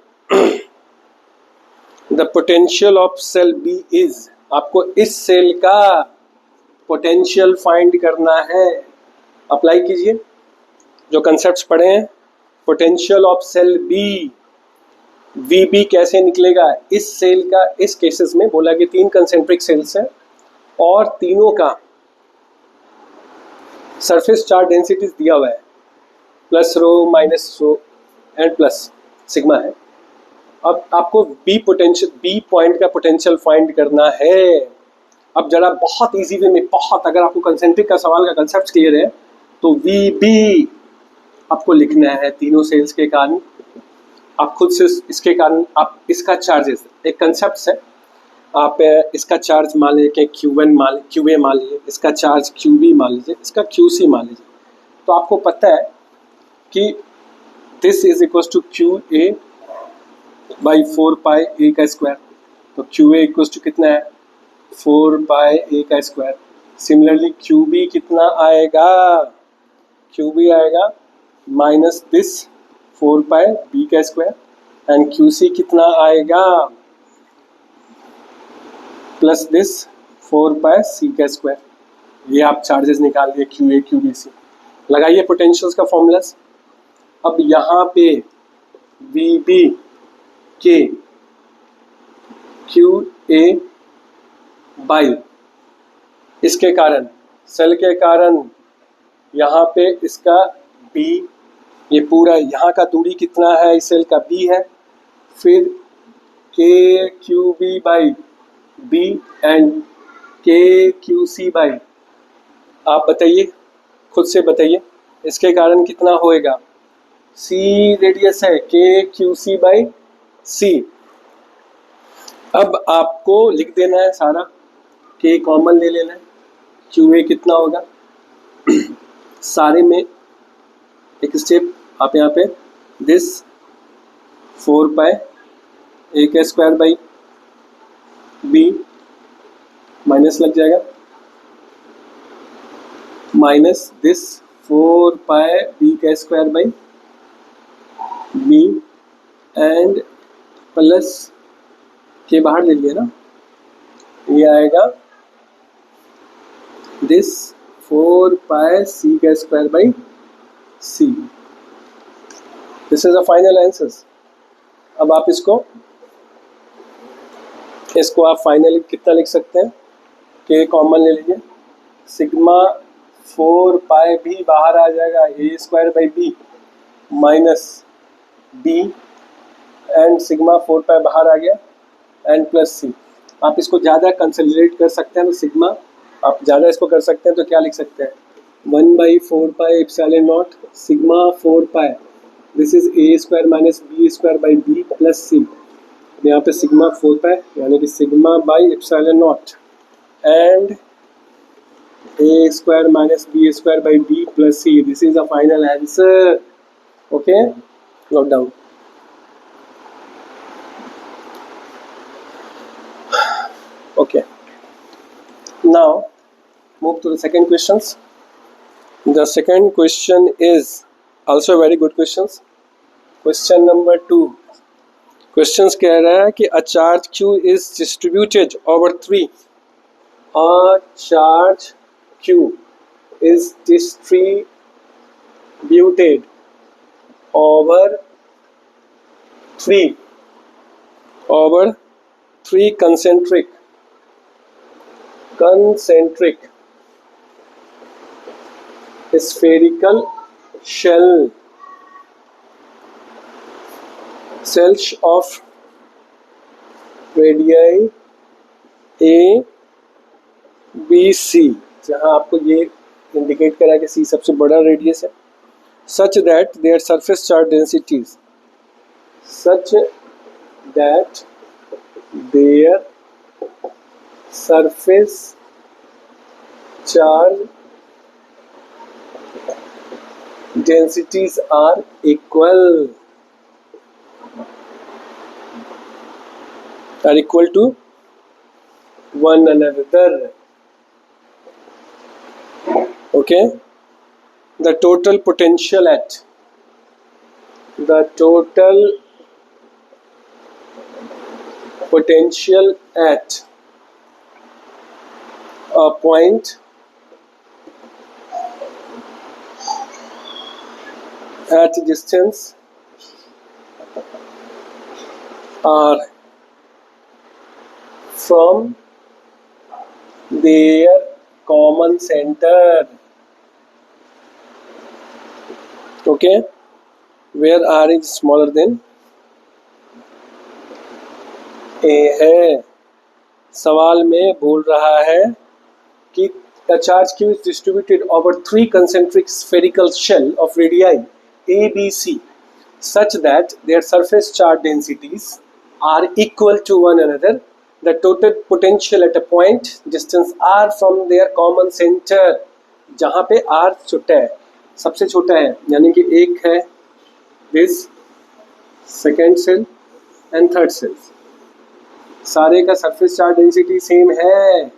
the potential of shell B is, आपको इस सेल का पोटेंशियल फाइंड करना है। अप्लाई कीजिए जो कंसेप्ट्स पढ़े हैं। Potential of shell B, V B कैसे निकलेगा इस सेल का। इस केसेस में बोला कि 3 कंसेंट्रिक सेल्स हैं और तीनों का सरफेस चार्ज डेंसिटीज दिया हुआ है, plus rho minus rho and plus sigma है। अब आपको बी पॉइंट का पोटेंशियल फाइंड करना है। अब जरा बहुत इजी वे में, बहुत, अगर आपको कंसेंट्रिक का सवाल का कंसेप्ट क्लियर है तो वी बी आपको लिखना है तीनों सेल्स के कारण। आप खुद से इसके कारण आप इसका चार्जेस, एक कंसेप्ट है, आप इसका चार्ज मान लीजिए Q1 QA मान लीजिए, इसका चार्ज QB मान लीजिए, इसका QC मान लीजिए। तो आपको पता है कि this is equal to QA by 4 pi A का स्क्वायर। तो QA इक्वल टू कितना है, 4 पाई ए का स्क्वायर। सिमिलरली QB कितना आएगा, QB आएगा माइनस दिस 4 पाई बी का स्क्वायर एंड QC कितना आएगा प्लस दिस 4 पाई सी का स्क्वायर। ये आप चार्जेस निकाल दिए QA QB C। लगाइए पोटेंशियल्स का फॉर्मूलास। अब यहाँ पे VB के QA बाई इसके कारण, सेल के कारण, यहाँ पे इसका B, ये पूरा यहाँ का दूरी कितना है इस सेल का B है, फिर KQB by B and KQC by, आप बताइए, खुद से बताइए इसके कारण कितना होएगा। C रेडियस है, KQC बाई C। अब आपको लिख देना है सारा, K कॉमन ले लेना है, QA कितना होगा सारे में एक स्टेप आप यहाँ पे दिस 4 पाई ए का स्क्वायर बाई बी माइनस लग जाएगा, माइनस दिस 4 पाई बी का square by B and plus के बाहर ले लिया ना, ये आएगा दिस 4 पाई सी का square by C. This is the final answers. अब आप इसको आप फाइनली कितना लिख सकते हैं, के कॉमन ले लीजिए, सिग्मा 4 पाई भी बाहर आ जाएगा, A square by B minus B and sigma 4 pi बाहर आ गया एंड प्लस सी। आप इसको ज़्यादा कंसोलिडेट कर सकते हैं तो सिग्मा, आप ज़्यादा इसको कर सकते हैं तो क्या लिख सकते हैं, 1/4 pi epsilon naught sigma 4 pi, this is A square minus B square by B plus C. यहाँ पे सिग्मा 4 पाई यानी कि sigma by epsilon naught and A square minus B square by B plus C. This is the final answer. Okay, note down. Okay, now move to the second questions. The second question is also very good questions. Question number 2. Questions कह रहा है कि a charge Q is distributed over 3 A charge Q is distributed over three concentric spherical cells of radii A B C, जहां आपको ये indicate करा कि C सबसे बड़ा रेडियस है, such that their surface charge densities are equal to one another. Okay, the total potential at a point at distance r from their common center, okay, where r is smaller than a है। सवाल में बोल रहा है कि the charge Q is distributed over three concentric spherical shell of radii A, B, C, such that their surface charge densities are equal to one another. The total potential at a point distance r from their common center, जहाँ पे r छोटा है, सबसे छोटा है, यानी कि एक है this second cell and third cells, सारे का सरफेस चार्ज डेंसिटी सेम है।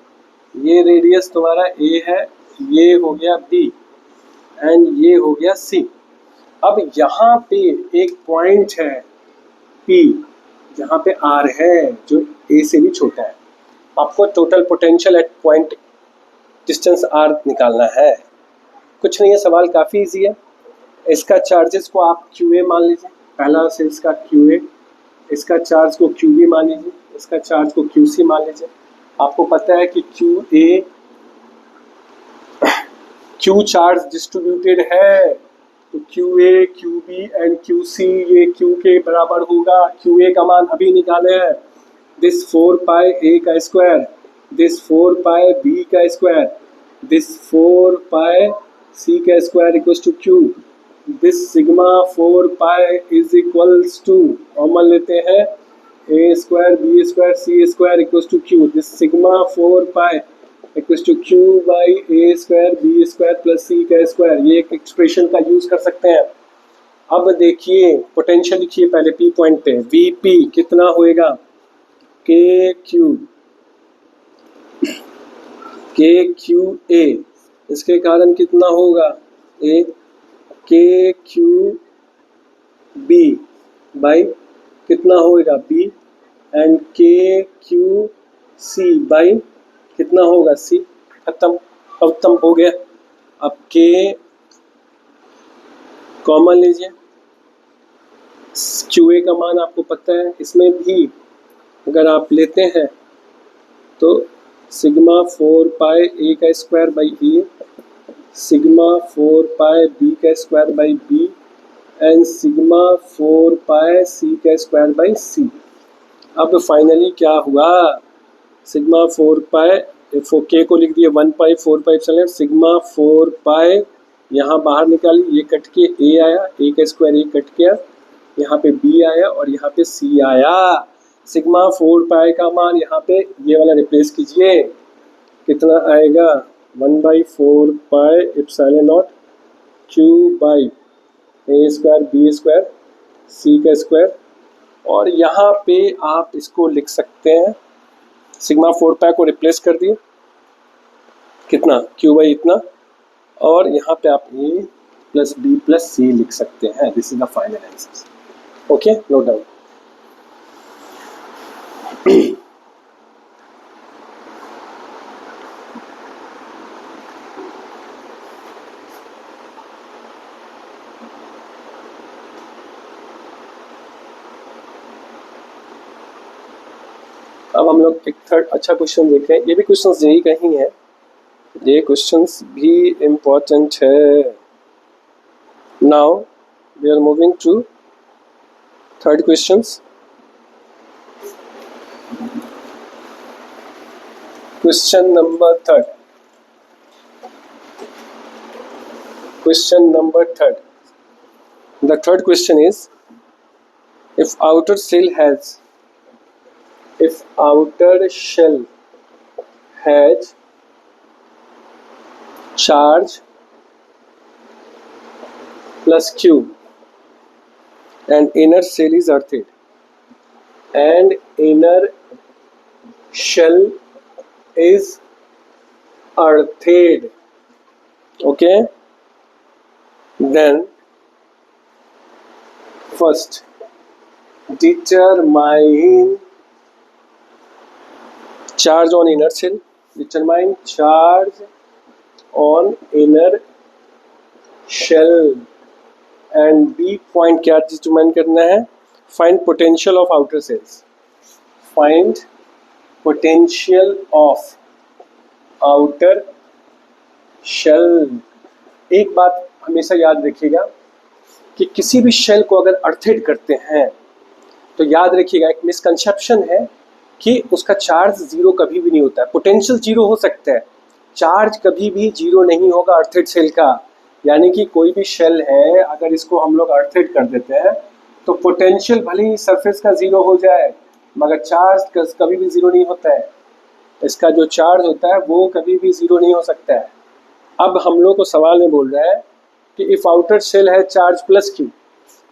ये रेडियस तुम्हारा A है, ये हो गया B एंड ये हो गया C। अब यहाँ पे एक पॉइंट है P जहाँ पे R है जो A से भी छोटा है। आपको total potential at point distance R निकालना है। कुछ नहीं है, सवाल काफ़ी इजी है। इसका चार्जेस को आप QA मान लीजिए, पहला सेल्स का QA, इसका चार्ज को QB मान लीजिए, इसका चार्ज को QC मान लीजिए। आपको पता है कि Q चार्ज डिस्ट्रीब्यूटेड है, तो QA, QB एंड QC ये Q के बराबर होगा। QA का मान अभी निकाले हैं, दिस 4 पाई A का स्क्वायर, दिस 4 पाई B का स्क्वायर, दिस 4 पाई C का square equals to Q, this sigma 4 pi is equals to, common लेते हैं, A square B square C square equals to Q, this sigma 4 pi equals to Q by A square B square plus C का square. ये एक expression का use कर सकते हैं। अब देखिए पोटेंशियल लिखिए पहले P पॉइंट पे, VP कितना होएगा, KQA, इसके कारण कितना होगा A, KQB बाई कितना होएगा B एंड KQC बाई कितना होगा C। खत्म हो गया। अब K कॉमन लीजिए, QA का मान आपको पता है, इसमें भी अगर आप लेते हैं तो सिग्मा 4 पाई A का square by A, sigma 4 pi B का square by B and sigma 4 pi C का स्क्वायर बाई C। अब फाइनली क्या हुआ, सिग्मा 4 पाई K को लिख दिए 1 पाई 4 पाई एप्सिलॉन, सिग्मा 4 पाई यहाँ बाहर निकाली, ये कट के A आया, A का स्क्वायर ये कट गया, यहाँ पे B आया और यहाँ पे C आया। सिग्मा 4 पाई का मान यहाँ पे ये वाला रिप्लेस कीजिए, कितना आएगा 1 by 4 pi epsilon not Q by A square B square C का स्क्वायर, और यहाँ पे आप इसको लिख सकते हैं, सिग्मा 4 पाई को रिप्लेस कर दिए, कितना Q बाई इतना, और यहाँ पे आप A plus B plus C लिख सकते हैं। This is the final answer. Okay, no doubt. अब हम लोग एक थर्ड अच्छा क्वेश्चन देख रहे हैं, ये भी क्वेश्चन यही कहीं है, ये क्वेश्चंस भी इम्पोर्टेंट है। Now we are moving to third questions. Question number third, question number third. The third question is, if outer shell has charge plus q and inner shell is earthed, and inner shell is earthed, okay, then first determine charge on inner shell, determine charge on inner shell, and B point क्या determine करना है, find potential of outer shells, find potential of outer shell. एक बात हमेशा याद रखिएगा कि किसी भी शेल को अगर अर्थेड करते हैं तो याद रखिएगा एक मिसकंसेप्शन है कि उसका चार्ज जीरो कभी भी नहीं होता है। पोटेंशियल जीरो हो सकता है, चार्ज कभी भी जीरो नहीं होगा अर्थेड सेल का। यानी कि कोई भी शेल है, अगर इसको हम लोग अर्थेड कर देते हैं तो पोटेंशियल भले ही सरफेस का जीरो हो जाए मगर चार्ज कभी भी जीरो नहीं होता है। इसका जो चार्ज होता है वो कभी भी जीरो नहीं हो सकता है। अब हम लोग को सवाल में बोल रहा है कि इफ आउटर शेल है charge plus Q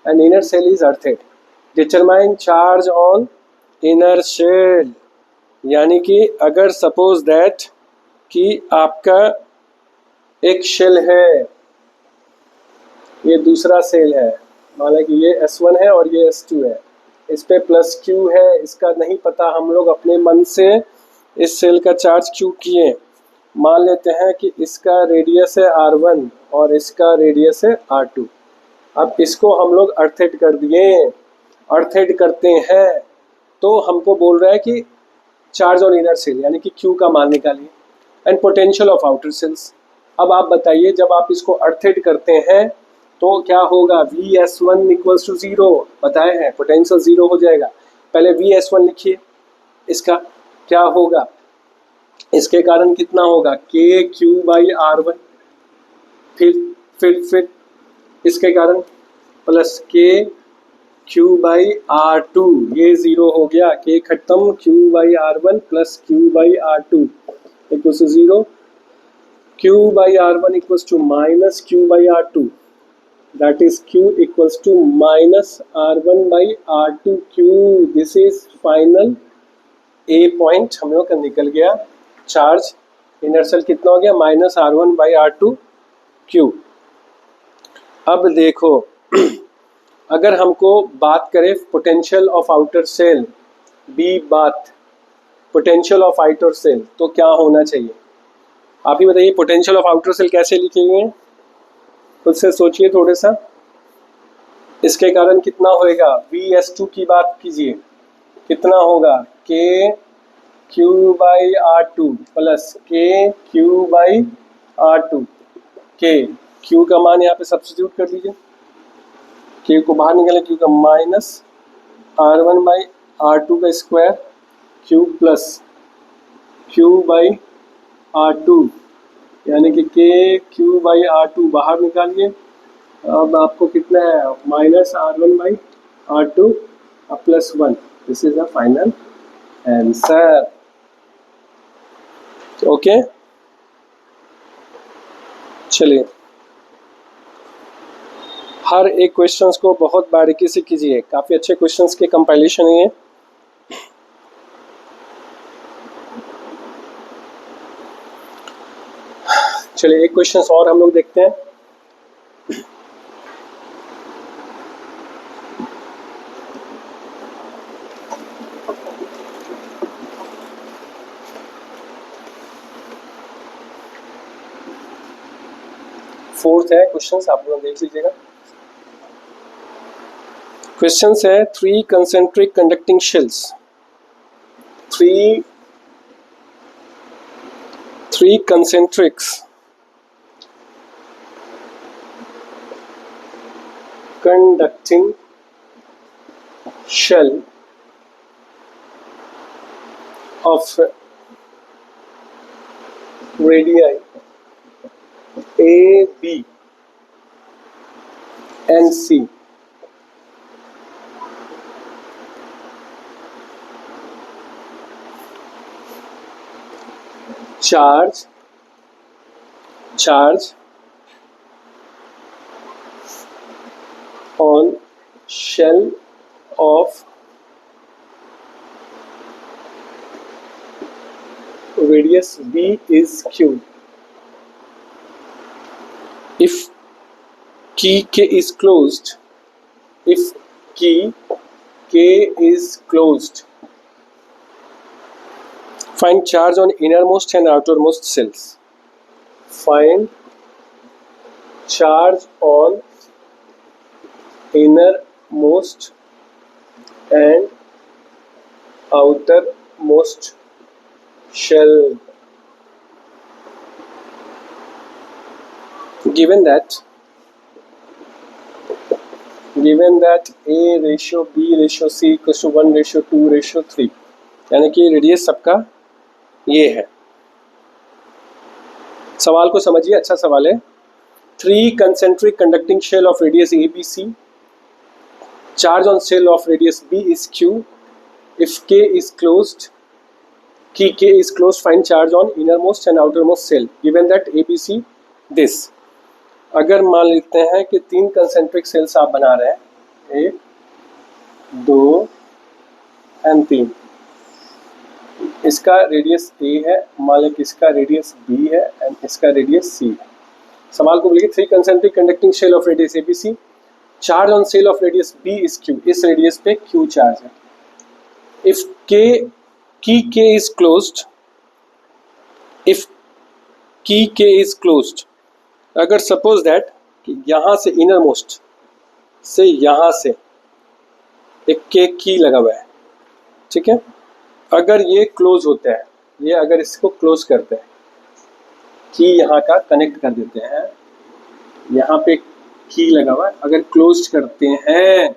and inner shell is earthed, determine charge on inner shell. यानी कि अगर सपोज दैट कि आपका एक शेल है, ये दूसरा शेल है, माना कि ये S1 है और ये S2 है, इस पे प्लस Q है, इसका नहीं पता, हम लोग अपने मन से इस शेल का चार्ज Q किए। मान लेते हैं कि इसका रेडियस है R1 और इसका रेडियस है R2। अब इसको हम लोग अर्थेड कर दिए, अर्थेड करते हैं तो हमको बोल रहा है कि चार्ज ऑन इनर सेल यानी कि Q का मान निकालिए and potential of outer shells. अब आप बताइए जब आप इसको अर्थेड करते हैं तो क्या होगा, VS1 इक्वल्स टू जीरो, बताए हैं पोटेंशियल जीरो हो जाएगा। पहले VS1 लिखिए, इसका क्या होगा, इसके कारण कितना होगा KQ/R1, फिर इसके कारण प्लस KQ/R2, ये जीरो हो गया, K खत्म, Q/R1 plus Q/R2 equals to zero, Q/R1 equals to minus Q/R2, that is Q equals to minus R1/R2 Q। this is final A point हम लोग का निकल गया। चार्ज इनर सेल कितना हो गया, माइनस R1/R2 Q। अब देखो अगर हमको बात करें potential of outer shell, B बात पोटेंशियल ऑफ आउटर सेल, तो क्या होना चाहिए आप ही बताइए। पोटेंशियल ऑफ आउटर सेल कैसे लिखेंगे, खुद से सोचिए थोड़े सा। इसके कारण कितना होएगा, VS2 की बात कीजिए, कितना होगा KQ/R2 प्लस KQ/R2, Q का मान यहाँ पे सब्स्टिट्यूट कर दीजिए, Q को बाहर निकाले, Q का माइनस R1/R2 का स्क्वायर Q प्लस Q/R2 यानी कि KQ/R2 बाहर निकालिए। अब आपको कितना है, minus R1/R2 plus 1। This is the final answer. Okay, चलिए हर एक क्वेश्चंस को बहुत बारीकी से कीजिए, काफ़ी अच्छे क्वेश्चंस के कंपाइलेशन है ये। चलिए एक क्वेश्चन और हम लोग देखते हैं। फोर्थ है क्वेश्चंस, आप लोग देख लीजिएगा। क्वेश्चंस है 3 concentric conducting shells three concentric conducting shell of radii A, B and C charge on shell of radius B is Q. If key K is closed, find charge on innermost and outermost cells. Find charge on innermost and outermost shell. Given that A ratio B ratio C equals to 1 ratio 2 ratio 3, यानी कि radius सबका ये है। सवाल को समझिए, अच्छा सवाल है। 3 concentric conducting shell of radius ABC, charge on shell of radius B is Q. If K is closed, find charge on innermost and outermost cell. Given that ABC this. अगर मान लेते हैं कि 3 कंसेंट्रिक सेल्स आप बना रहे हैं, 1 2 and 3, इसका रेडियस A है, मान लें कि इसका रेडियस B है एंड इसका रेडियस C है। सवाल को बोलिए 3 concentric conducting shell of radius ABC, charge on shell of radius B is Q। इस रेडियस पे Q चार्ज है। इफ K इज क्लोज्ड, अगर सपोज दैट कि यहां से इनरमोस्ट से यहां से एक की लगा हुआ है, ठीक है, अगर ये क्लोज होता है, ये अगर इसको क्लोज करते हैं, की यहाँ का कनेक्ट कर देते हैं, यहाँ पे की लगा हुआ है, अगर क्लोज करते हैं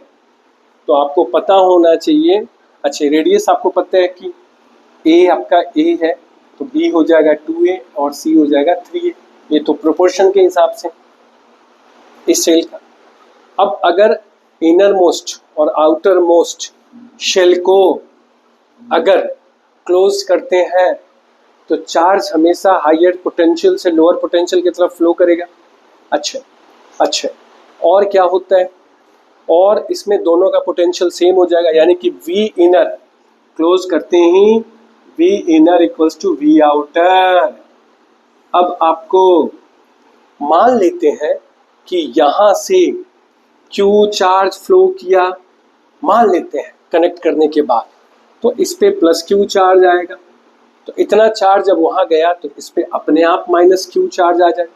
तो आपको पता होना चाहिए, अच्छा रेडियस आपको पता है कि A आपका A है तो B हो जाएगा 2A और C हो जाएगा 3A, ये तो प्रोपोर्शन के हिसाब से इस शेल का। अब अगर इनर मोस्ट और आउटर मोस्ट शेल को अगर क्लोज करते हैं तो चार्ज हमेशा हायर पोटेंशियल से लोअर पोटेंशियल की तरफ फ्लो करेगा। अच्छा और क्या होता है, और इसमें दोनों का पोटेंशियल सेम हो जाएगा, यानी कि V इनर क्लोज करते ही V inner equals to V outer. अब आपको मान लेते हैं कि यहां से Q चार्ज फ्लो किया, मान लेते हैं कनेक्ट करने के बाद, तो इस पे प्लस Q चार्ज आएगा, तो इतना चार्ज जब वहां गया तो इस पे अपने आप माइनस Q चार्ज आ जाएगा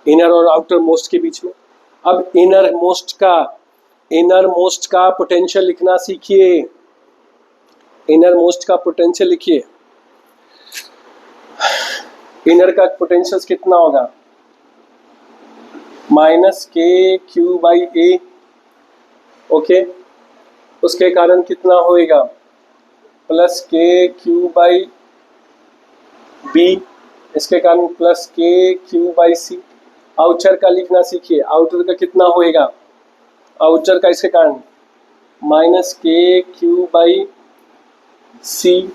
इनर और आउटर मोस्ट के बीच में। अब इनर मोस्ट का पोटेंशियल लिखना सीखिए, इनर मोस्ट का पोटेंशियल लिखिए। इनर का पोटेंशियल कितना होगा, -KQ/A, ओके, उसके कारण कितना होएगा, +KQ/B, इसके कारण +KQ/C। आउटर का लिखना सीखिए, आउटर का कितना होएगा, आउटर का इसके कारण -KQ/C,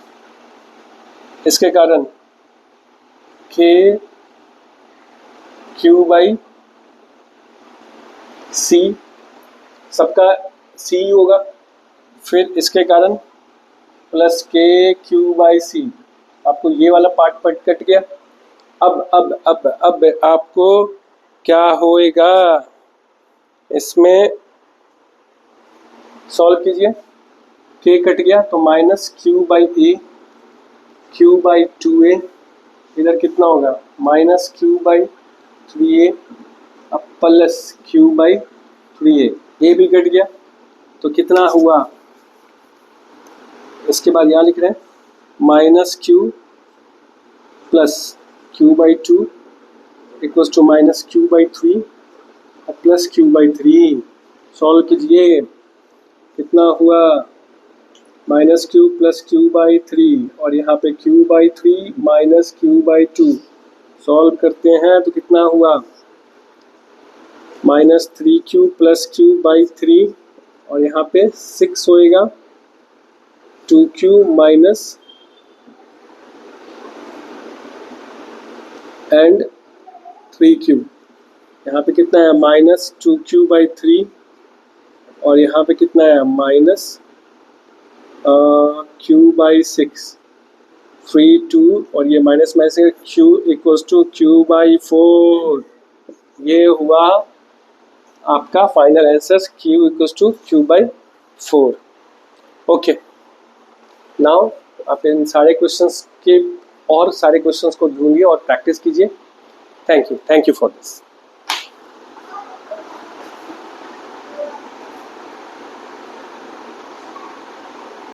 इसके कारण KQ/C, सबका C होगा, फिर इसके कारण +KQ/C। आपको ये वाला पार्ट कट गया। अब आपको क्या होएगा, इसमें सॉल्व कीजिए, K कट गया तो -Q/A, Q/2A, इधर कितना होगा -Q/3A, अब प्लस Q/3A, A भी कट गया तो कितना हुआ, इसके बाद यहाँ लिख रहे हैं minus Q plus Q by two equals to minus Q by three और plus Q by three. Solve कीजिए, कितना हुआ, minus Q plus Q by three और यहाँ पे Q by three minus Q by two. Solve करते हैं तो कितना हुआ, minus three Q plus Q by three और यहाँ पे 6 होएगा, 2q माइनस एंड 3q। यहाँ पे कितना है, माइनस 2q बाई थ्री और यहाँ पे कितना है, माइनस q बाई सिक्स, 3 2 और ये minus minus q equals to q by four. ये हुआ आपका final answer, q equals to q by four. Okay, now आप इन सारे क्वेश्चंस के और सारे क्वेश्चंस को ढूंढिए और प्रैक्टिस कीजिए। Thank you for this.